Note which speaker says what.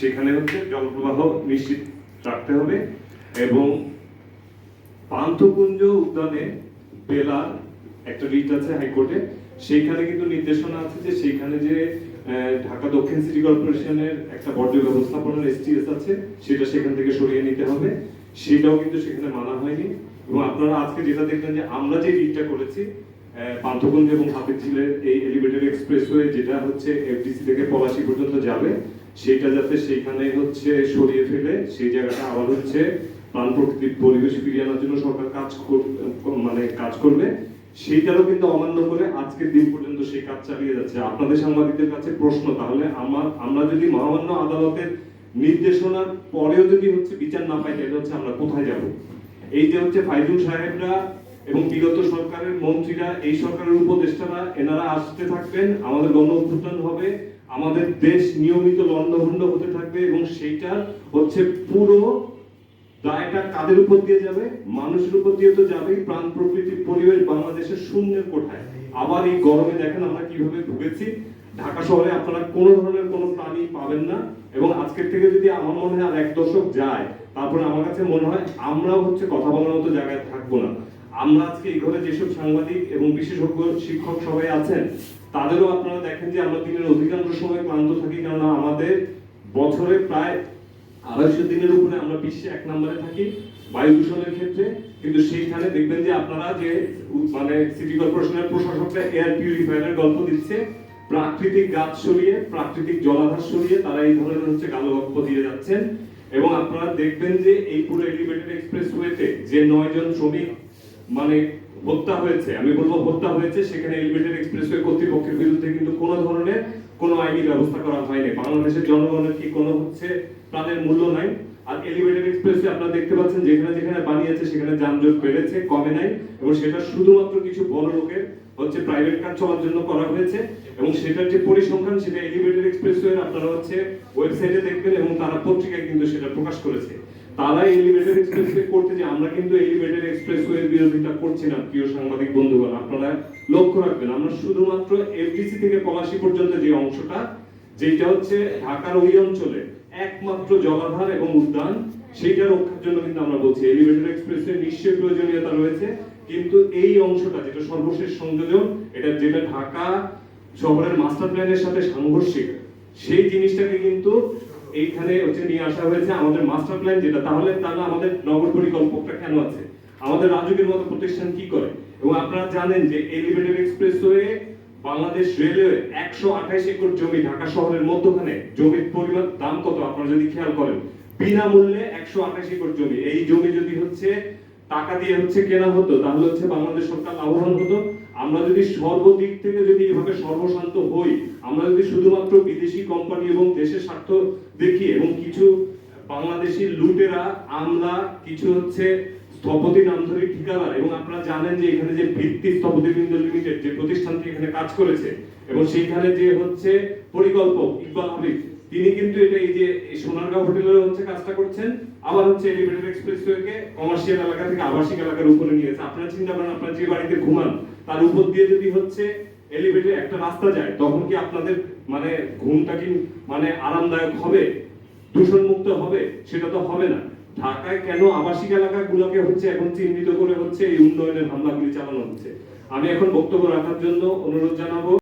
Speaker 1: সেখানে হচ্ছে জলপ্রবাহ নিশ্চিত রাখতে হবে এবং পান্থকুঞ্জ উদ্যানে বেলার একটা রিট আছে হাইকোর্টে, সেইখানে কিন্তু নির্দেশনা আছে যে সেইখানে যে ঢাকা দক্ষিণ সিটি কর্পোরেশনের একটা বর্জ্য ব্যবস্থাপনার এসটিএস আছে সেটা সেখান থেকে সরিয়ে নিতে হবে, সেটাও কিন্তু সেখানে মানা হয়নি। এবং আপনারা আজকে যেটা দেখলেন যে আমরা যে রিটটা করেছি পান্থকুঞ্জ এবং হাতিরঝিলের এই এলিভেটেড এক্সপ্রেসওয়ে যেটা হচ্ছে এফডিসি থেকে পলাশী পর্যন্ত যাবে, সেটা যাতে সেখানে হচ্ছে সরিয়ে ফেলে সেই জায়গাটা আবার হচ্ছে প্রাণ প্রকৃতির পরিবেশ ফিরিয়ে আনার জন্য সরকার কাজ করবে, সেইটারও কিন্তু অমান্য করে আজকের দিন পর্যন্ত সেই কাজ চালিয়ে যাচ্ছে। আপনাদের সাংবাদিকদের কাছে প্রশ্ন, তাহলে আমরা যদি মহামান্য আদালতের নির্দেশনার পরেও যদি হচ্ছে বিচার না পাই, তাহলে হচ্ছে আমরা কোথায় যাব? এই যে হচ্ছে ফাইজুল সাহেবরা এবং বিগত সরকারের মন্ত্রীরা, এই সরকারের উপদেষ্টারা, এনারা আসতে থাকবেন, আমাদের গণ অভ্যুত্থান হবে, আমাদের দেশ নিয়মিত লন্ডভন্ড হতে থাকবে এবং সেইটা হচ্ছে পুরো দায়টা কাদের উপর দিয়ে যাবে? মানুষের উপর দিয়ে তো যাবেই। প্রাণ প্রকৃতির পরিবেশ বাংলাদেশের শূন্যের কোঠায়। আবার এই গরমে দেখেন আমরা কিভাবে ভুগেছি। ঢাকা শহরে আপনারা কোনো ধরনের কোনো প্রাণী পাবেন না এবং আজকের থেকে যদি আমার মনে হয় আর এক দশক যায়, তারপরে আমার কাছে মনে হয় আমরাও হচ্ছে কথা বলার মতো জায়গায় থাকবো না। আমরা আজকে এই ঘরে যেসব সাংবাদিক এবং বিশেষজ্ঞ শিক্ষক সবাই আছেন, তাদেরও আপনারা দেখেন যে আমরা দিনের অধিকাংশ সময় ক্লান্ত থাকি, কারণ আমাদের বছরে প্রায় 250 দিনের উপরে আমরা বিশ্বে 1 নম্বরে থাকি বায়ু দূষণের ক্ষেত্রে। কিন্তু সেইখানে দেখবেন যে আপনারা যে সিটি কর্পোরেশনের প্রশাসকরা এয়ার পিউরিফায়ারের গল্প দিচ্ছে, প্রাকৃতিক গাছ সরিয়ে, প্রাকৃতিক জলাধার সরিয়ে তারা এই ধরনের হচ্ছে গালো গল্প দিয়ে যাচ্ছেন। এবং আপনারা দেখবেন যে এই পুরো এলিভেটেড এক্সপ্রেসওয়েতে যে 9 জন শ্রমিক হত্যা হয়েছে, আমি বলবো হত্যা হয়েছে, সেখানে এলিভেটেড এক্সপ্রেসওয়ে কর্তৃপক্ষের বিরুদ্ধে কিন্তু কোনো ধরনের কোনো আইনি ব্যবস্থা করা হয়নি। বাংলাদেশের জনগণের কি কোনো হচ্ছে প্রাণের মূল্য নাই? আর এলিভেটেড এক্সপ্রেসওয়ে আপনারা দেখতে পাচ্ছেন যেখানে যেখানে বানিয়েছে সেখানে যানজট বেড়েছে, কমে নাই, এবং সেটা শুধুমাত্র কিছু বড় লোকের হচ্ছে প্রাইভেট কার চলার জন্য করা হয়েছে। এবং সেটার যে পরিসংখ্যান সেটা এলিভেটেড এক্সপ্রেসওয়ে আপনারা হচ্ছে ওয়েবসাইটে দেখবেন এবং তারা পত্রিকায় কিন্তু সেটা প্রকাশ করেছে। তারা এলিভেটেড এক্সপ্রেসওয়ে করতে, যে আমরা কিন্তু এলিভেটেড এক্সপ্রেসওয়ের বিরোধিতা করছি না প্রিয় সাংবাদিক বন্ধুগণ, আপনারা লক্ষ্য রাখবেন। আমরা শুধুমাত্র এফডিসি থেকে পলাশী পর্যন্ত যে অংশটা, যেটা হচ্ছে ঢাকার ওই অঞ্চলে একমাত্র জলাধার এবং উদ্যান, সেইটা রক্ষার জন্য কিন্তু আমরা বলছি এলিভেটেড এক্সপ্রেসওয়ে নিশ্চয়ই প্রয়োজনীয়তা রয়েছে। কিন্তু এই অংশটা যেটা সর্বশেষ সংযোজন, এটা যেটা ঢাকা শহরের মাস্টার প্ল্যানের সাথে সাংঘর্ষিক, সেই জিনিসটাকে কিন্তু এইখানে হচ্ছে নিয়ে আসা হয়েছে। আমাদের মাস্টার প্ল্যান যেটা, তাহলে আমাদের নগর পরিকল্পকটা কেন আছে? আমাদের রাজুকের মতো প্রতিষ্ঠান কি করে? এবং আপনারা জানেন যে elevated expressway Bangladesh railway 128 acre জমি ঢাকা শহরের মধ্যখানে, জমির পরিমাণ দাম কত আপনারা যদি খেয়াল করেন, বিনামূল্যে 128 একর জমি। এই জমি যদি হচ্ছে টাকা দিয়ে হচ্ছে কেনা হতো, তাহলে হচ্ছে বাংলাদেশ সরকার লাভবান হতো। আমরা যদি সর্বদিক থেকে যদি এভাবে সর্বশান্ত হই, আমরা যদি শুধুমাত্র বিদেশি কোম্পানি এবং দেশের স্বার্থ দেখি এবং কিছু বাংলাদেশি লুটেরা, আমরা কিছু হচ্ছে স্থপতি নামধারী ঠিকাদার, এবং আপনারা জানেন যে এখানে যে ভিত্তি স্থপতিবৃন্দ লিমিটেড যে প্রতিষ্ঠানটি এখানে কাজ করেছে এবং সেইখানে যে হচ্ছে পরিকল্পক ইকবাল হাবিব, তিনি কিন্তু এটা এই যে সোনারগাঁও হোটেলের হচ্ছে কাজটা করছেন, আবার হচ্ছে এলিভেটেড এক্সপ্রেসওয়েকে কমার্শিয়াল এলাকা থেকে আবাসিক এলাকার উপরে নিয়েছে। আপনারা চিন্তা করেন, আপনারা যে বাড়িতে ঘুমান তার উপর দিয়ে যদি হচ্ছে এলিভেটেড একটা রাস্তা যায়, তখন কি আপনাদের ঘুমটা কি আরামদায়ক হবে, দূষণ মুক্ত হবে? সেটা তো হবে না। ঢাকায় কেন আবাসিক এলাকাগুলোকে হচ্ছে এখন চিহ্নিত করে হচ্ছে এই উন্নয়নের হামলাগুলি চালানো হচ্ছে? আমি এখন বক্তব্য রাখার জন্য অনুরোধ জানাবো